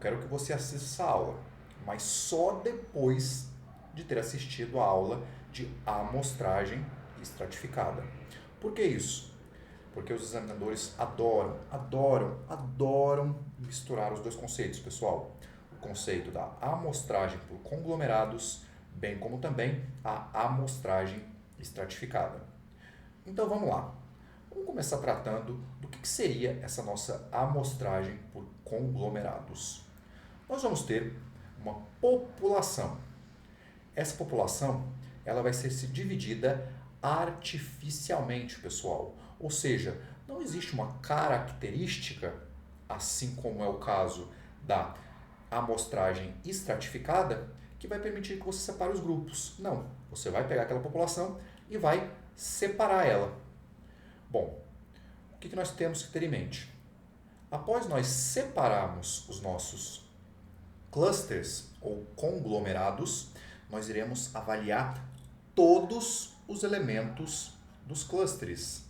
quero que você assista essa aula, mas só depois de ter assistido a aula de amostragem estratificada. Por que isso? Porque os examinadores adoram misturar os dois conceitos, pessoal. O conceito da amostragem por conglomerados, bem como também a amostragem estratificada. Então vamos lá. Vamos começar tratando do que seria essa nossa amostragem por conglomerados. Nós vamos ter uma população. Essa população ela vai ser se dividida artificialmente, pessoal. Ou seja, não existe uma característica, assim como é o caso da amostragem estratificada, que vai permitir que você separe os grupos. Não, você vai pegar aquela população e vai separar ela. Bom, o que nós temos que ter em mente? Após nós separarmos os nossos clusters ou conglomerados, nós iremos avaliar todos os elementos dos clusters.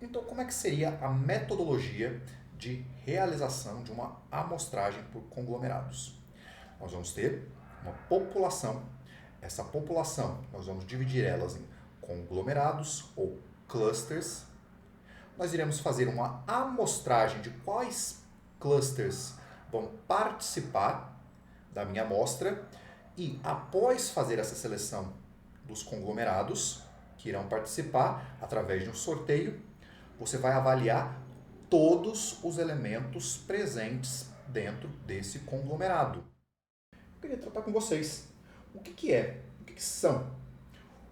Então, como é que seria a metodologia de realização de uma amostragem por conglomerados? Nós vamos ter uma população. Essa população, nós vamos dividir elas em conglomerados ou clusters. Nós iremos fazer uma amostragem de quais clusters vão participar da minha amostra e, após fazer essa seleção dos conglomerados que irão participar através de um sorteio, você vai avaliar todos os elementos presentes dentro desse conglomerado. Eu queria tratar com vocês o que é, o que são,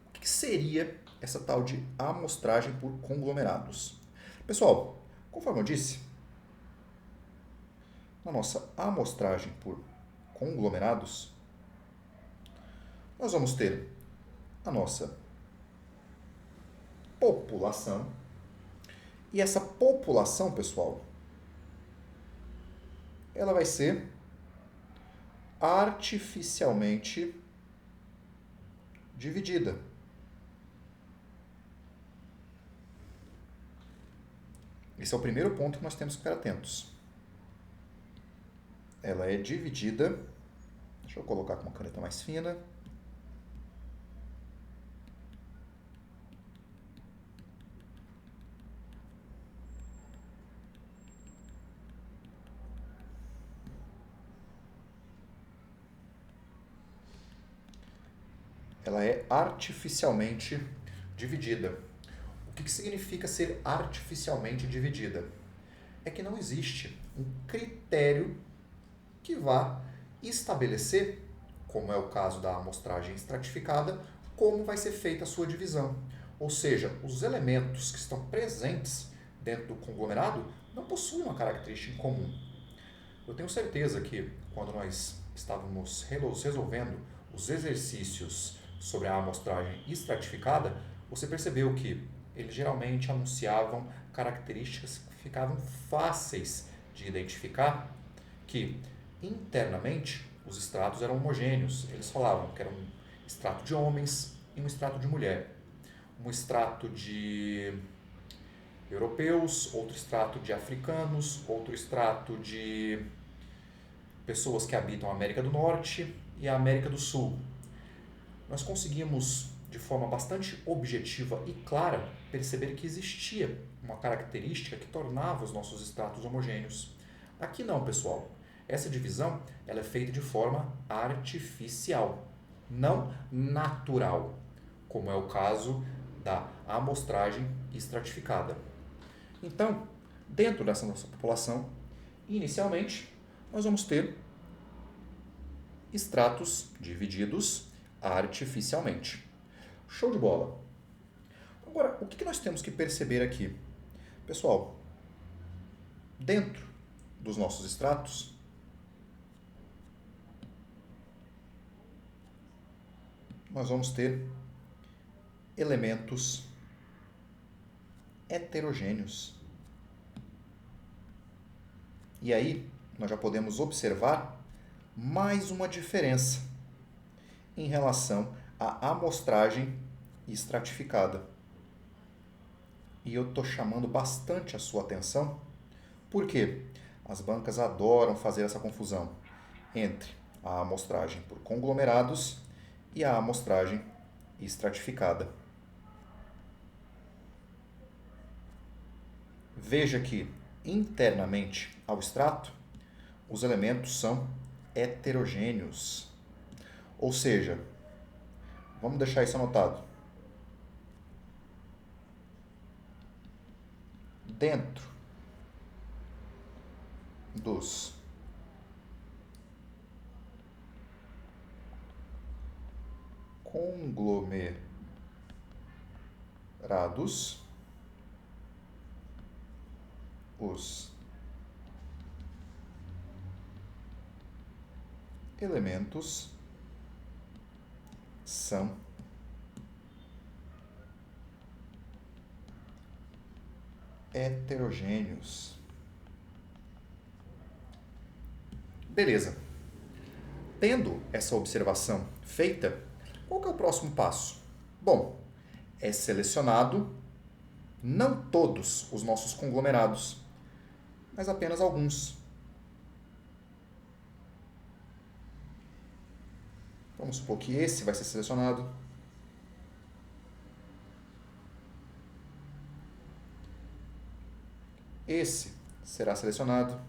o que seria essa tal de amostragem por conglomerados. Pessoal, conforme eu disse, na nossa amostragem por conglomerados, nós vamos ter a nossa população. E essa população, pessoal, ela vai ser artificialmente dividida. Esse é o primeiro ponto que nós temos que ficar atentos. Ela é dividida. Deixa eu colocar com uma caneta mais fina. Ela é artificialmente dividida. O que significa ser artificialmente dividida? É que não existe um critério que vá estabelecer, como é o caso da amostragem estratificada, como vai ser feita a sua divisão. Ou seja, os elementos que estão presentes dentro do conglomerado não possuem uma característica em comum. Eu tenho certeza que quando nós estávamos resolvendo os exercícios sobre a amostragem estratificada, você percebeu que eles geralmente anunciavam características que ficavam fáceis de identificar, que internamente os estratos eram homogêneos. Eles falavam que era um extrato de homens e um extrato de mulher. Um extrato de europeus, outro extrato de africanos, outro extrato de pessoas que habitam a América do Norte e a América do Sul. Nós conseguimos, de forma bastante objetiva e clara, perceber que existia uma característica que tornava os nossos estratos homogêneos. Aqui não, pessoal. Essa divisão ela é feita de forma artificial, não natural, como é o caso da amostragem estratificada. Então, dentro dessa nossa população, inicialmente, nós vamos ter estratos divididos artificialmente. Show de bola! Agora, o que nós temos que perceber aqui? Pessoal, dentro dos nossos estratos, nós vamos ter elementos heterogêneos. E aí, nós já podemos observar mais uma diferença em relação à amostragem estratificada. E eu estou chamando bastante a sua atenção, porque as bancas adoram fazer essa confusão. entre a amostragem por conglomerados e a amostragem estratificada. Veja que, internamente ao extrato, os elementos são heterogêneos. Ou seja, vamos deixar isso anotado. Dentro dos conglomerados, os elementos são heterogêneos. Beleza. Tendo essa observação feita, qual que é o próximo passo? Bom, é selecionado não todos os nossos conglomerados, mas apenas alguns. Vamos supor que esse vai ser selecionado. Esse será selecionado.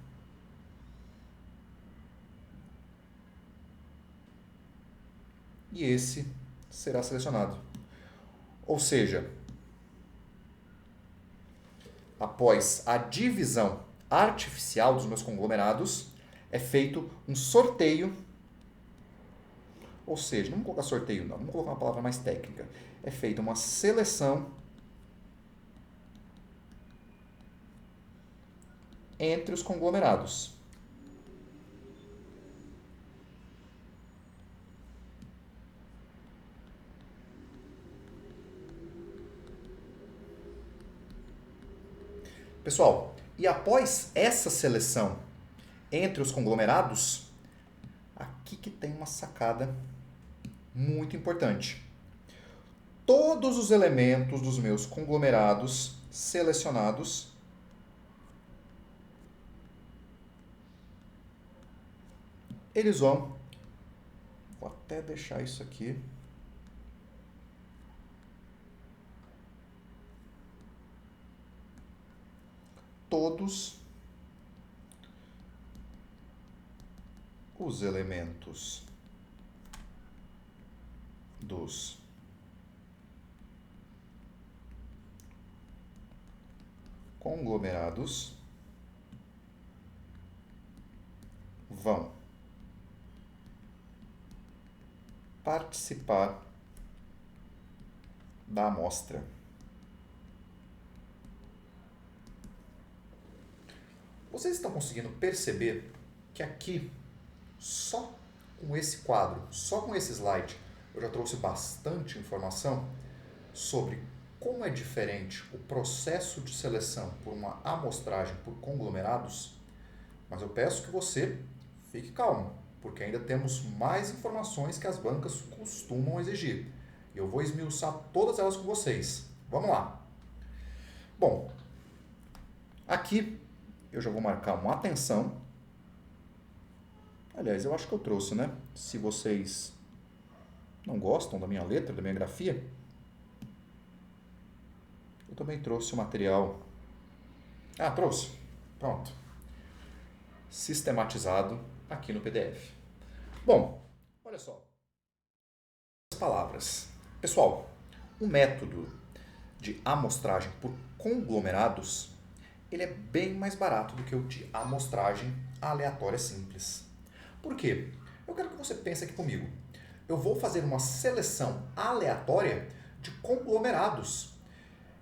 E esse será selecionado. Ou seja, após a divisão artificial dos meus conglomerados, é feito um sorteio. Ou seja, não vamos colocar sorteio não, vamos colocar uma palavra mais técnica. É feita uma seleção entre os conglomerados. Pessoal, e após essa seleção entre os conglomerados, aqui que tem uma sacada muito importante. Todos os elementos dos meus conglomerados selecionados eles vou até deixar isso aqui. Todos os elementos dos conglomerados vão participar da amostra. Vocês estão conseguindo perceber que aqui, só com esse quadro, só com esse slide, eu já trouxe bastante informação sobre como é diferente o processo de seleção por uma amostragem por conglomerados, mas eu peço que você fique calmo, porque ainda temos mais informações que as bancas costumam exigir. E eu vou esmiuçar todas elas com vocês. Vamos lá. Bom, aqui eu já vou marcar uma atenção. Aliás, eu acho que eu trouxe, né? Se vocês não gostam da minha letra, da minha grafia, eu também trouxe o material. Ah, trouxe. Pronto. Sistematizado aqui no PDF. Bom, olha só. As palavras. Pessoal, o método de amostragem por conglomerados, ele é bem mais barato do que o de amostragem aleatória simples. Por quê? Eu quero que você pense aqui comigo. Eu vou fazer uma seleção aleatória de conglomerados.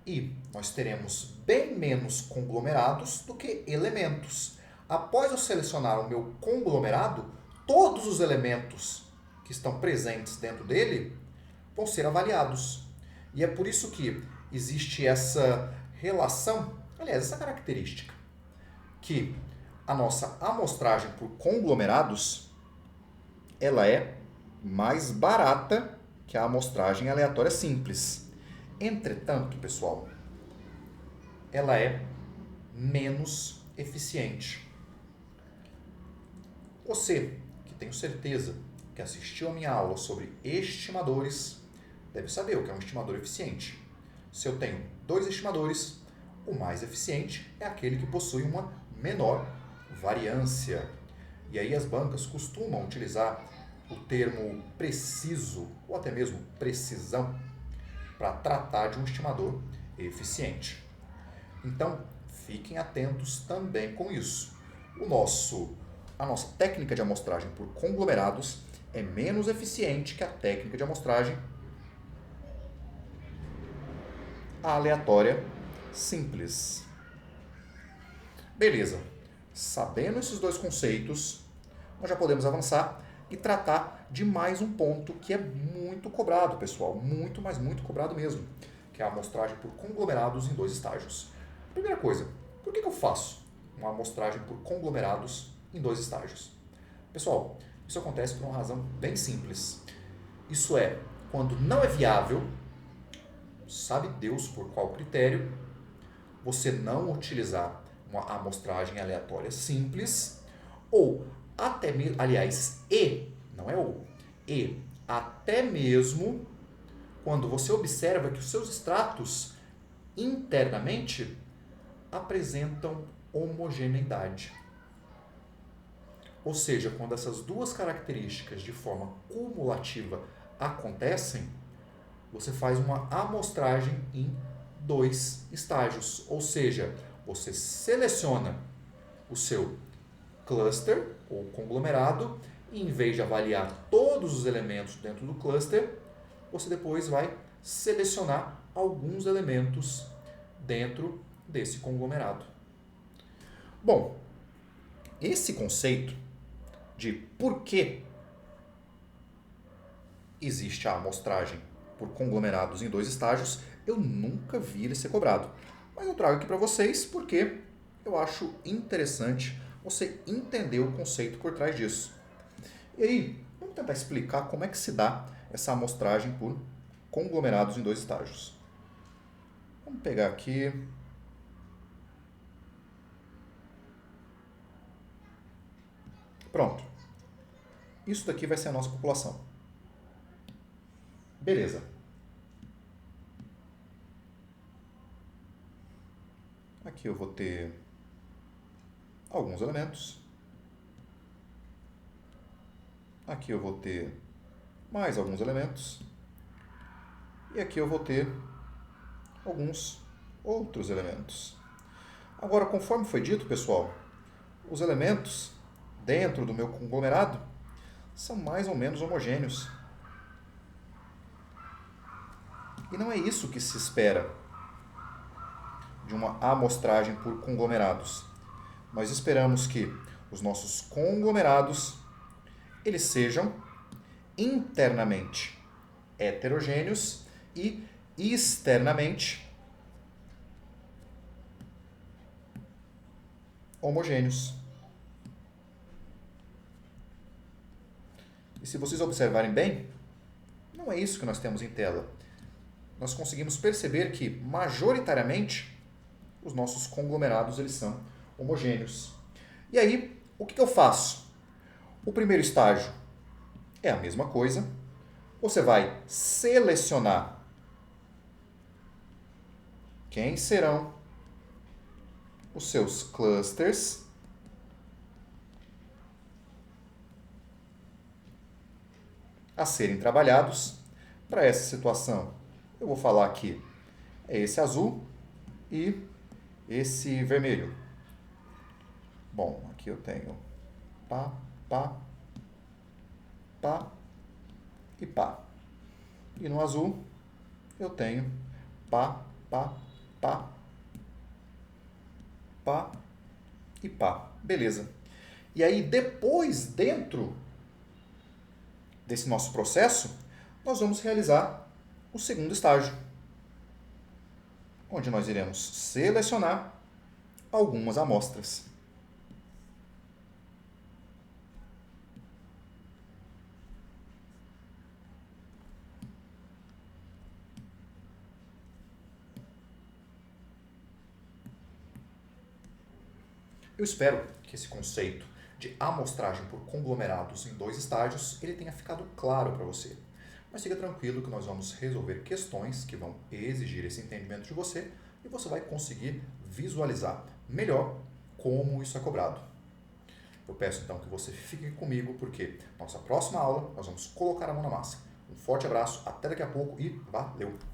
E nós teremos bem menos conglomerados do que elementos. Após eu selecionar o meu conglomerado, todos os elementos que estão presentes dentro dele vão ser avaliados. E é por isso que existe essa relação, aliás, essa característica, que a nossa amostragem por conglomerados, ela é mais barata que a amostragem aleatória simples. Entretanto, pessoal, ela é menos eficiente. Você que tenho certeza que assistiu a minha aula sobre estimadores deve saber o que é um estimador eficiente. Se eu tenho dois estimadores, o mais eficiente é aquele que possui uma menor variância. E aí as bancas costumam utilizar o termo preciso ou até mesmo precisão para tratar de um estimador eficiente. Então, fiquem atentos também com isso. A nossa técnica de amostragem por conglomerados é menos eficiente que a técnica de amostragem aleatória simples. Beleza. Sabendo esses dois conceitos, nós já podemos avançar e tratar de mais um ponto que é muito cobrado, pessoal. Muito, mas muito cobrado mesmo. Que é a amostragem por conglomerados em dois estágios. Primeira coisa, por que eu faço uma amostragem por conglomerados em dois estágios? Pessoal, isso acontece por uma razão bem simples. Isso é, quando não é viável, sabe Deus por qual critério, você não utilizar uma amostragem aleatória simples, ou até mesmo, aliás, não é ou, até mesmo quando você observa que os seus extratos internamente apresentam homogeneidade. Ou seja, quando essas duas características de forma cumulativa acontecem, você faz uma amostragem em dois estágios. Ou seja, você seleciona o seu cluster ou conglomerado e, em vez de avaliar todos os elementos dentro do cluster, você depois vai selecionar alguns elementos dentro desse conglomerado. Bom, esse conceito de por que existe a amostragem por conglomerados em dois estágios, eu nunca vi ele ser cobrado. Mas eu trago aqui para vocês porque eu acho interessante você entender o conceito por trás disso. E aí, vamos tentar explicar como é que se dá essa amostragem por conglomerados em dois estágios. Vamos pegar aqui. Pronto. Isso daqui vai ser a nossa população. Beleza. Aqui eu vou ter alguns elementos. Aqui eu vou ter mais alguns elementos. E aqui eu vou ter alguns outros elementos. Agora, conforme foi dito, pessoal, os elementos dentro do meu conglomerado são mais ou menos homogêneos. E não é isso que se espera de uma amostragem por conglomerados. Nós esperamos que os nossos conglomerados eles sejam internamente heterogêneos e externamente homogêneos. E se vocês observarem bem, não é isso que nós temos em tela. Nós conseguimos perceber que, majoritariamente, os nossos conglomerados eles são homogêneos. E aí, o que eu faço? O primeiro estágio é a mesma coisa. Você vai selecionar quem serão os seus clusters a serem trabalhados. Para essa situação, eu vou falar aqui é esse azul e esse vermelho. Bom, aqui eu tenho pá, pá, pá e pá. E no azul eu tenho pá, pá, pá, pá e pá. Beleza. E aí depois, dentro desse nosso processo, nós vamos realizar o segundo estágio, onde nós iremos selecionar algumas amostras. Eu espero que esse conceito de amostragem por conglomerados em 2 estágios ele tenha ficado claro para você. Mas fica tranquilo que nós vamos resolver questões que vão exigir esse entendimento de você e você vai conseguir visualizar melhor como isso é cobrado. Eu peço então que você fique comigo porque nossa próxima aula nós vamos colocar a mão na massa. Um forte abraço, até daqui a pouco e valeu!